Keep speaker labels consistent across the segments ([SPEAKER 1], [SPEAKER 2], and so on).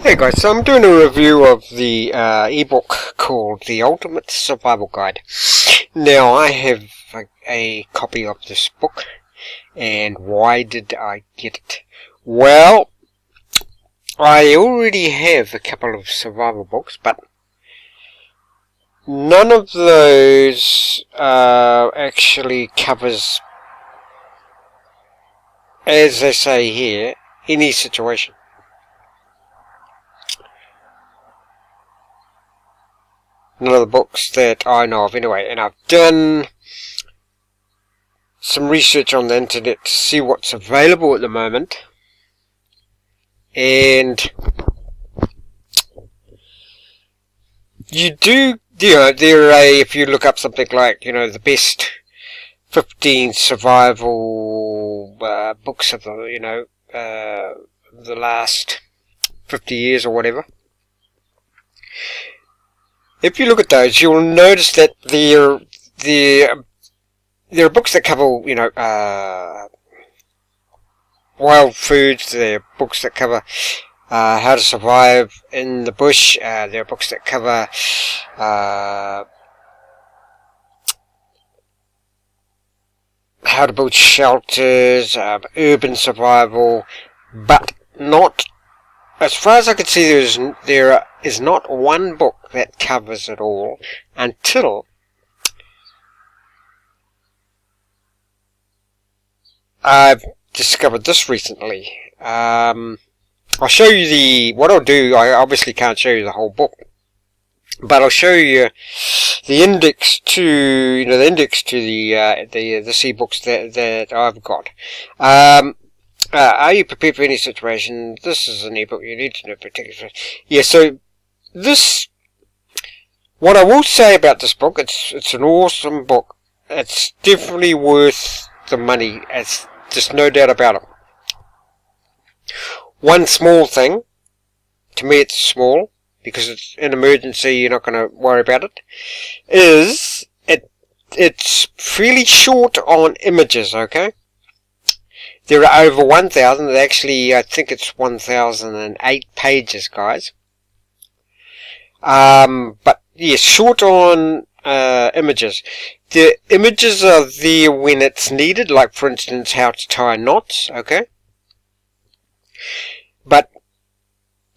[SPEAKER 1] Hey guys, so I'm doing a review of the ebook called The Ultimate Survival Guide. Now, I have a copy of this book, and why did I get it? Well, I already have a couple of survival books, but none of those actually covers, as they say here, any situation. None of the books that I know of anyway, and I've done some research on the internet to see what's available at the moment, and if you look up something like, the best 15 survival books of the last 50 years or whatever. If you look at those, you'll notice that there are books that cover, wild foods. There are books that cover how to survive in the bush. There are books that cover how to build shelters, urban survival, but not, as far as I can see, there is not one book that covers it all until I've discovered this recently. I'll show you what I'll do. I obviously can't show you the whole book, but I'll show you the index to the ebooks that I've got. Are you prepared for any situation? This is an ebook you need to know particularly. Yeah, so what I will say about this book, it's an awesome book. It's definitely worth the money. It's just no doubt about it. One small thing, to me it's small, because it's an emergency, you're not going to worry about it, is it's fairly short on images, okay? There are over 1,000, actually I think it's 1,008 pages, guys. But yes, short on images. The images are there when it's needed, like for instance how to tie knots, okay? But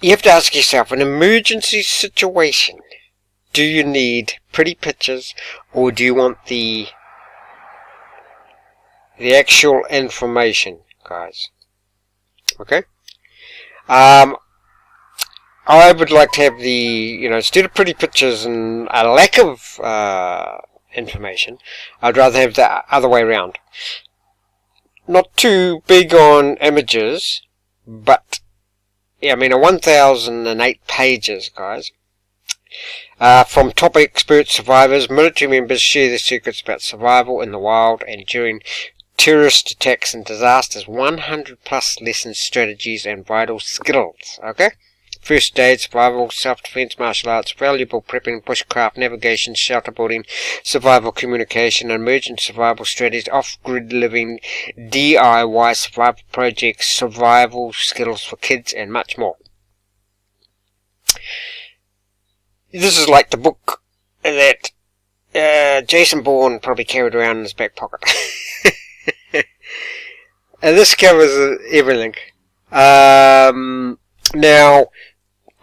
[SPEAKER 1] you have to ask yourself, an emergency situation, do you need pretty pictures, or do you want the actual information, guys? Okay? I would like to have instead of pretty pictures and a lack of information, I'd rather have the other way around. Not too big on images, but yeah, 1,008 pages, guys. From top expert survivors, military members share their secrets about survival in the wild and during terrorist attacks and disasters. 100 plus lessons, strategies, and vital skills. Okay? First aid, survival, self-defense, martial arts, valuable prepping, bushcraft, navigation, shelter building, survival communication, emergent survival strategies, off-grid living, DIY survival projects, survival skills for kids, and much more. This is like the book that Jason Bourne probably carried around in his back pocket. And this covers everything. Now,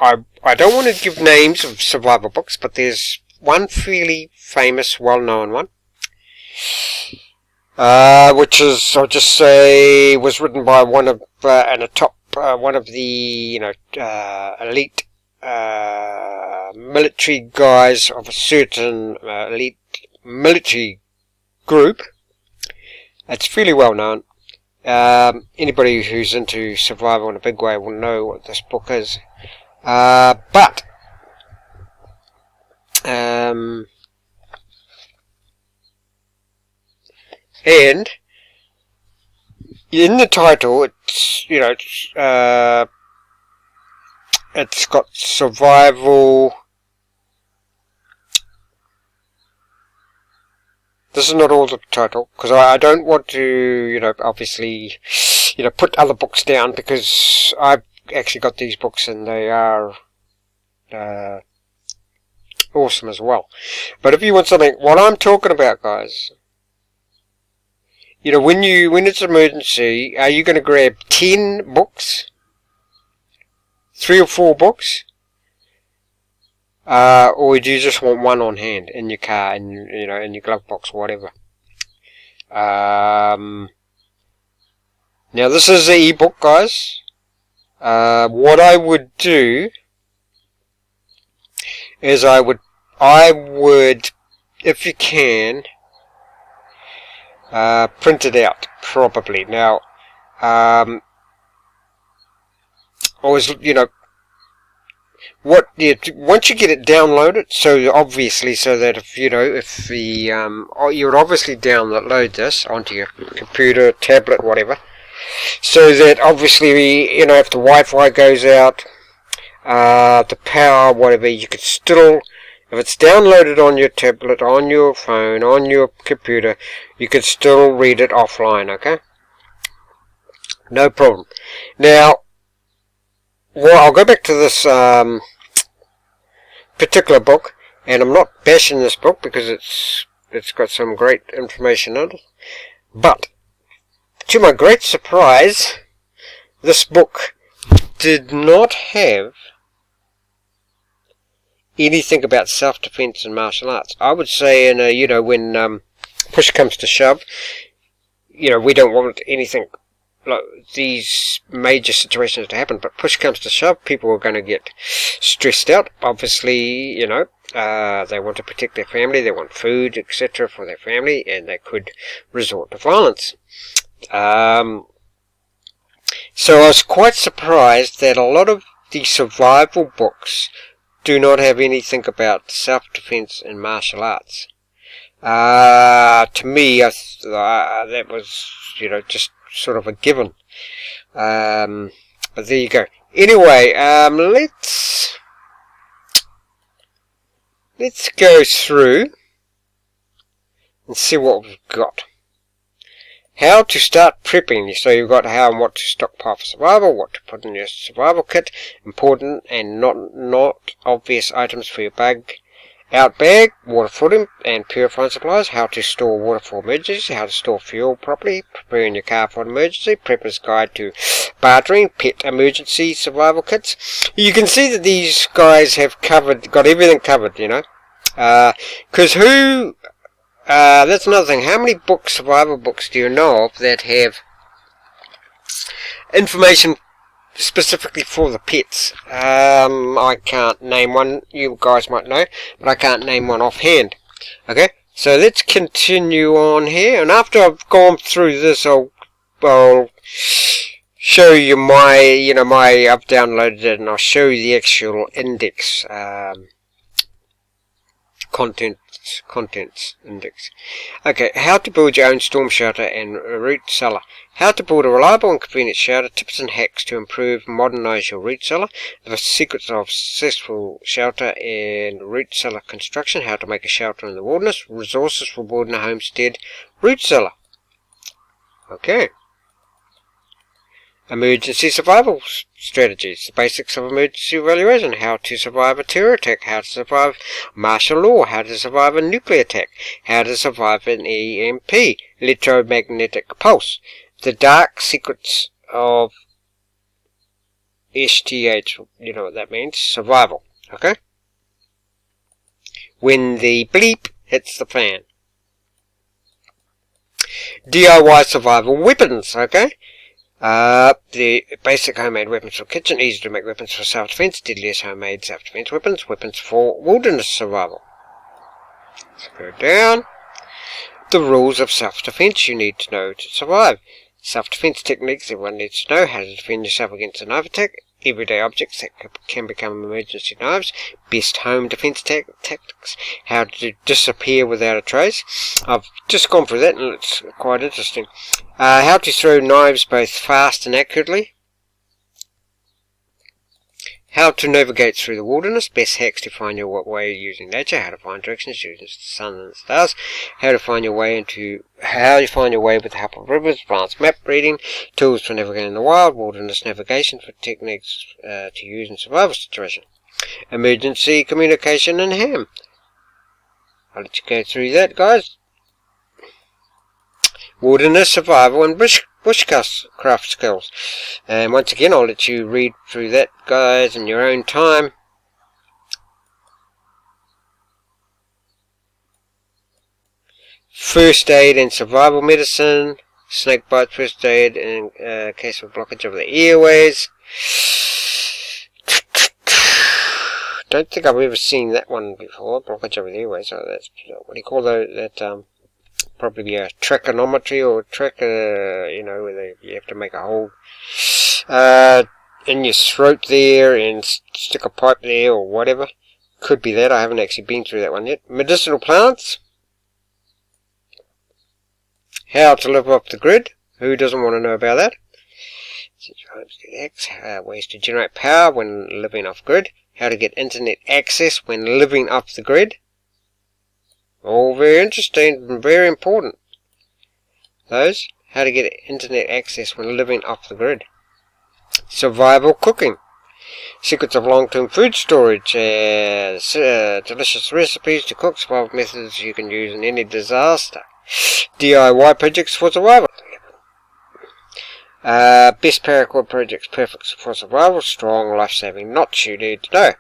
[SPEAKER 1] I don't want to give names of survival books, but there's one fairly famous, well-known one, which is, I'll just say, was written by one of the elite military guys of a certain elite military group. It's fairly well known. Anybody who's into survival in a big way will know what this book is. But and in the title, it's got survival. This is not all the title, because I don't want to, obviously, put other books down, because actually got these books, and they are awesome as well. But if you want something, what I'm talking about, guys, you know, when it's an emergency, are you going to grab 10 books, 3 or 4 books, or do you just want one on hand in your car, in your glove box, or whatever? Now this is the ebook, guys. What I would do is I would, if you can, print it out, probably. Now, always, once you get it downloaded, so obviously, so that if you would obviously download this onto your computer, tablet, whatever, so that obviously, if the Wi-Fi goes out, the power, whatever, you could still, if it's downloaded on your tablet, on your phone, on your computer, you could still read it offline, okay? No problem. Now, well, I'll go back to this particular book, and I'm not bashing this book because it's got some great information in it, but to my great surprise, this book did not have anything about self-defense and martial arts. I would say, when push comes to shove, we don't want anything like these major situations to happen, but push comes to shove, people are going to get stressed out. Obviously, they want to protect their family, they want food, etc. for their family, and they could resort to violence. So I was quite surprised that a lot of the survival books do not have anything about self-defense and martial arts. To me, that was, just sort of a given. But there you go. Anyway, let's go through and see what we've got. How to start prepping. So you've got how and what to stockpile for survival, what to put in your survival kit, important and not obvious items for your out bag, water footing and purifying supplies, how to store water for emergencies, how to store fuel properly, preparing your car for an emergency, prepper's guide to bartering, pet emergency survival kits. You can see that these guys have got everything covered, because that's another thing. How many survival books do you know of that have information specifically for the pets? I can't name one. You guys might know, but I can't name one offhand. Okay, so let's continue on here. And after I've gone through this, I'll show you I've downloaded it, and I'll show you the actual index, contents index. Okay, how to build your own storm shelter and root cellar. How to build a reliable and convenient shelter, tips and hacks to improve and modernize your root cellar. The secrets of successful shelter and root cellar construction. How to make a shelter in the wilderness. Resources for building a homestead root cellar. Okay. Emergency survival strategies. The basics of emergency evaluation. How to survive a terror attack. How to survive martial law. How to survive a nuclear attack. How to survive an EMP, electromagnetic pulse. The dark secrets of STH. You know what that means. Survival. Okay? When the bleep hits the fan. DIY survival weapons. Okay? The basic homemade weapons for kitchen, easy to make weapons for self-defense, deadliest homemade self-defense weapons, weapons for wilderness survival. Let's go down. The rules of self-defense you need to know to survive. Self-defense techniques everyone needs to know. How to defend yourself against a knife attack. Everyday objects that can become emergency knives. Best home defense tactics. How to disappear without a trace. I've just gone through that and it's quite interesting. How to throw knives both fast and accurately. How to navigate through the wilderness, best hacks to find your way using nature, how to find directions using the sun and stars, how you find your way with the help of rivers, advanced map reading, tools for navigating the wild, wilderness navigation for techniques to use in survival situation, emergency communication and ham. I'll let you go through that, guys. Wilderness survival and bushcraft skills. And once again, I'll let you read through that, guys, in your own time. First aid and survival medicine. Snake bite first aid in case of blockage of the airways. Don't think I've ever seen that one before. Blockage of the airways. So that's, what do you call that? Probably be a tracheotomy or where you have to make a hole in your throat there and stick a pipe there or whatever. Could be that. I haven't actually been through that one yet. Medicinal plants. How to live off the grid. Who doesn't want to know about that? Ways to generate power when living off grid. How to get internet access when living off the grid. All very interesting and very important. Those, how to get internet access when living off the grid. Survival cooking. Secrets of long-term food storage. Delicious recipes to cook. Survival methods you can use in any disaster. DIY projects for survival. Best paracord projects perfect for survival. Strong, life-saving knots you need to know.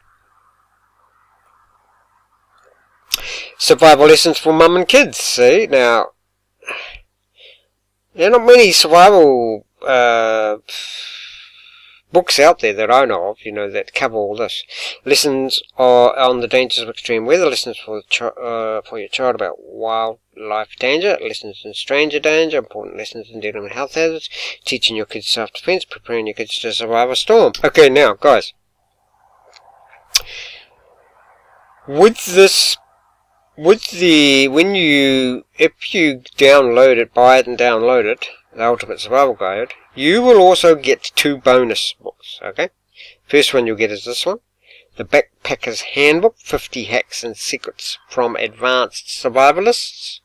[SPEAKER 1] Survival lessons for mum and kids. See, now, there are not many survival books out there that I know of, that cover all this. Lessons are on the dangers of extreme weather, lessons for your child about wildlife danger, lessons in stranger danger, important lessons in dealing with health hazards, teaching your kids self-defense, preparing your kids to survive a storm. Okay, now, guys, with this, if you download it, buy it and download it, the Ultimate Survival Guide, you will also get 2 bonus books, okay? First one you'll get is this one, The Backpacker's Handbook, 50 Hacks and Secrets from Advanced Survivalists.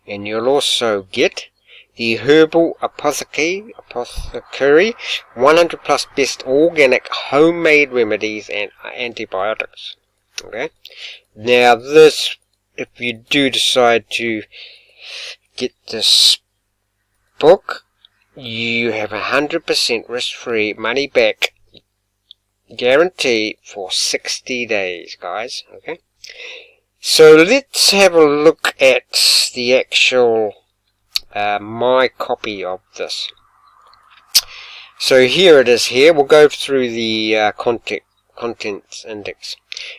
[SPEAKER 1] And you'll also get the Herbal Apothecary, 100 plus best organic homemade remedies and antibiotics, okay? Now this, if you do decide to get this book, you have 100% risk-free money back guarantee for 60 days, guys, okay? So let's have a look at the actual my copy of this. So here it is here. We'll go through the contents index.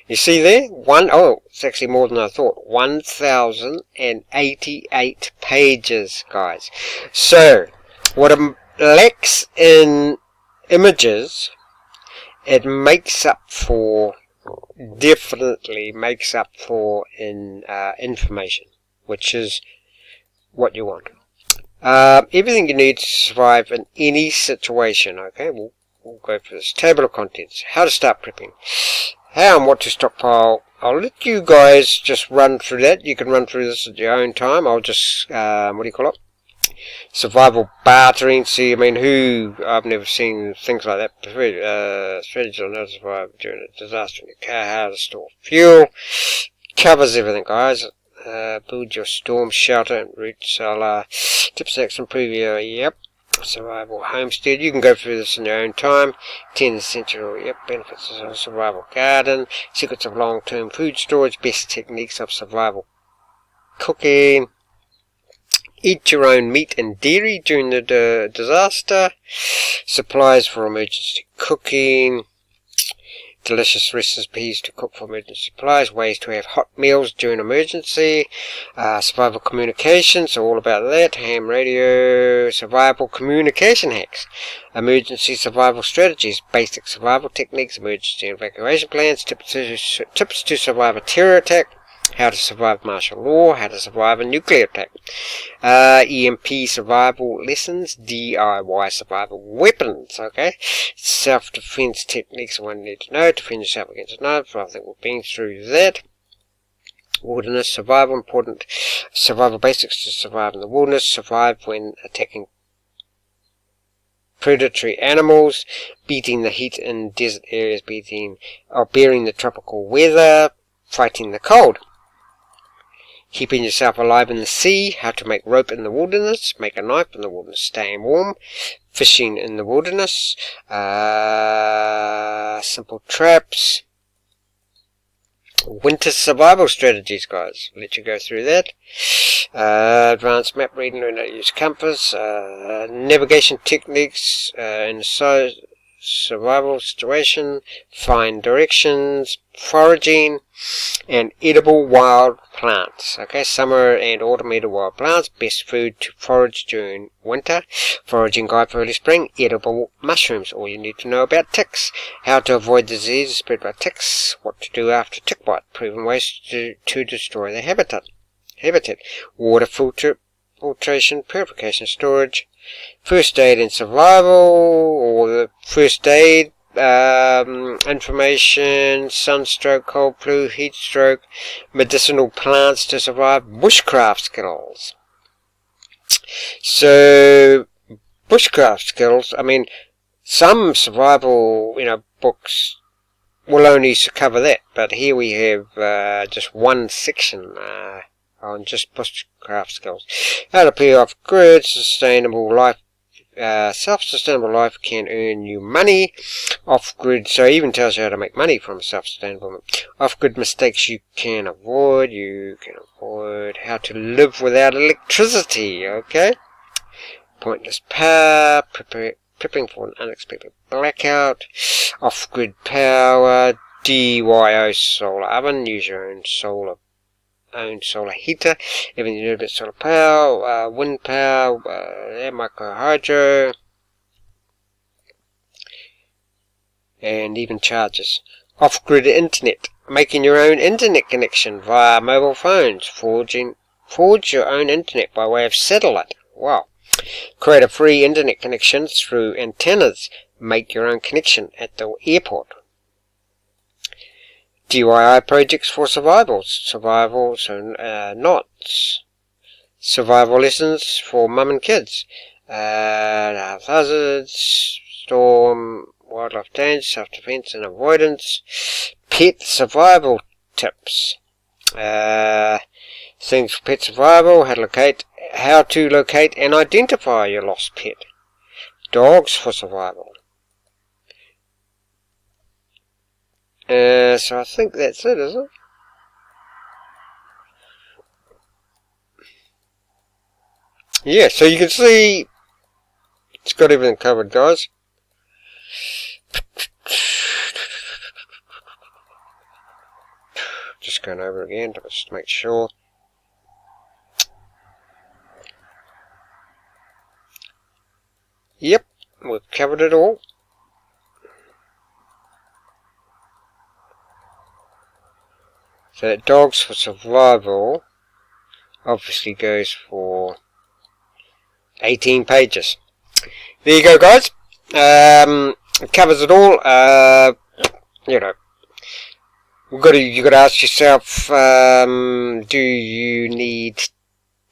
[SPEAKER 1] You see there? It's actually more than I thought. 1,088 pages, guys. So, what it lacks in images, it definitely makes up for in information, which is what you want. Everything you need to survive in any situation, okay? We'll go for this. Table of contents. How to start prepping. How and what to stockpile. I'll let you guys just run through that. You can run through this at your own time. I'll just, survival bartering. See, I've never seen things like that before. Strategies on how to survive during a disaster in your car. How to store fuel. Covers everything, guys. Build your storm shelter and root cellar. Tips that improve your, survival homestead. You can go through this in your own time. 10 essential benefits of a survival garden. Secrets of long-term food storage. Best techniques of survival cooking. Eat your own meat and dairy during the disaster. Supplies for emergency cooking. Delicious recipes to cook for emergency supplies. Ways to have hot meals during emergency. Survival communication, so all about that. Ham radio. Survival communication hacks. Emergency survival strategies. Basic survival techniques. Emergency evacuation plans. Tips to survive a terror attack. how to survive martial law, how to survive a nuclear attack, EMP survival lessons, DIY survival weapons, okay, self-defense techniques one need to know, defend yourself against a knife. I think we've been through that. Wilderness survival, important survival basics to survive in the wilderness, survive when attacking predatory animals, beating the heat in desert areas, bearing the tropical weather, fighting the cold. Keeping yourself alive in the sea, how to make rope in the wilderness, make a knife in the wilderness, staying warm, fishing in the wilderness, simple traps, winter survival strategies, guys. I'll let you go through that. Advanced map reading, learn how to use compass, navigation techniques in a survival situation, find directions, foraging, and edible wild plants. Okay, summer and autumn edible wild plants, best food to forage during winter, foraging guide for early spring, edible mushrooms, all you need to know about ticks, how to avoid diseases spread by ticks, what to do after tick bite, proven ways to destroy the habitat, water filtration, purification, storage, first aid and survival, or the first aid information, sunstroke, cold flu, heat stroke, medicinal plants to survive, bushcraft skills. So, bushcraft skills, I mean, some survival, books will only cover that, but here we have just one section on just bushcraft skills. How to pay off grid, sustainable life. Self-sustainable life can earn you money. Off-grid, so it even tells you how to make money from self-sustainable. Off-grid mistakes you can avoid. How to live without electricity, okay? Pointless power, prepping for an unexpected blackout. Off-grid power, DYO solar oven, use your own solar heater, even you need a bit of solar power, wind power, micro hydro, and even chargers. Off-grid internet, making your own internet connection via mobile phones, forge your own internet by way of satellite. Wow. Create a free internet connection through antennas, make your own connection at the airport. DIY projects for survival, knots, survival lessons for mum and kids, health hazards, storm, wildlife danger, self-defense and avoidance, pet survival tips, things for pet survival, how to locate and identify your lost pet, dogs for survival. So I think that's it, is it? Yeah, so you can see it's got everything covered, guys. Just going over again to just make sure. Yep, we've covered it all. So that dogs for survival obviously goes for 18 pages. There you go, guys. It covers it all. You got to ask yourself: do you need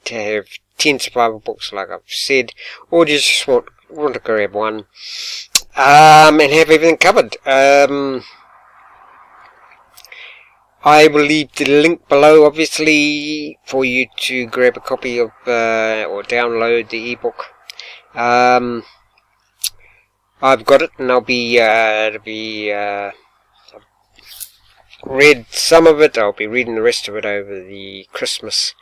[SPEAKER 1] to have 10 survival books, like I've said, or do you just want to grab one and have everything covered? I will leave the link below, obviously, for you to grab a copy of or download the ebook. I've got it, and it'll be read some of it. I'll be reading the rest of it over the Christmas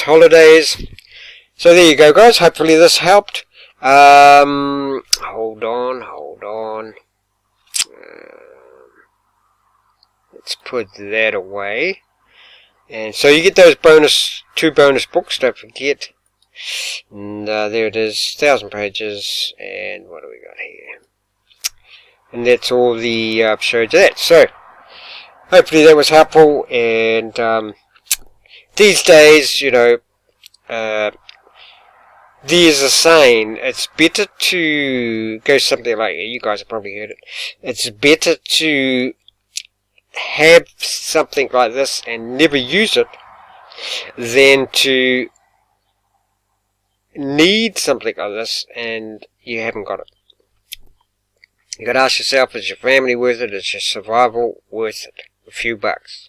[SPEAKER 1] holidays. So there you go, guys. Hopefully this helped. Hold on. Let's put that away. And so you get those two bonus books, don't forget. And there it is, 1,000 pages. And what do we got here? And that's all the showed you that. So, hopefully that was helpful. And these days, you know, there's a saying, it's better to go something like, you guys have probably heard it, it's better to have something like this and never use it than to need something like this and you haven't got it. You got to ask yourself, is your family worth it? Is your survival worth it? A few bucks.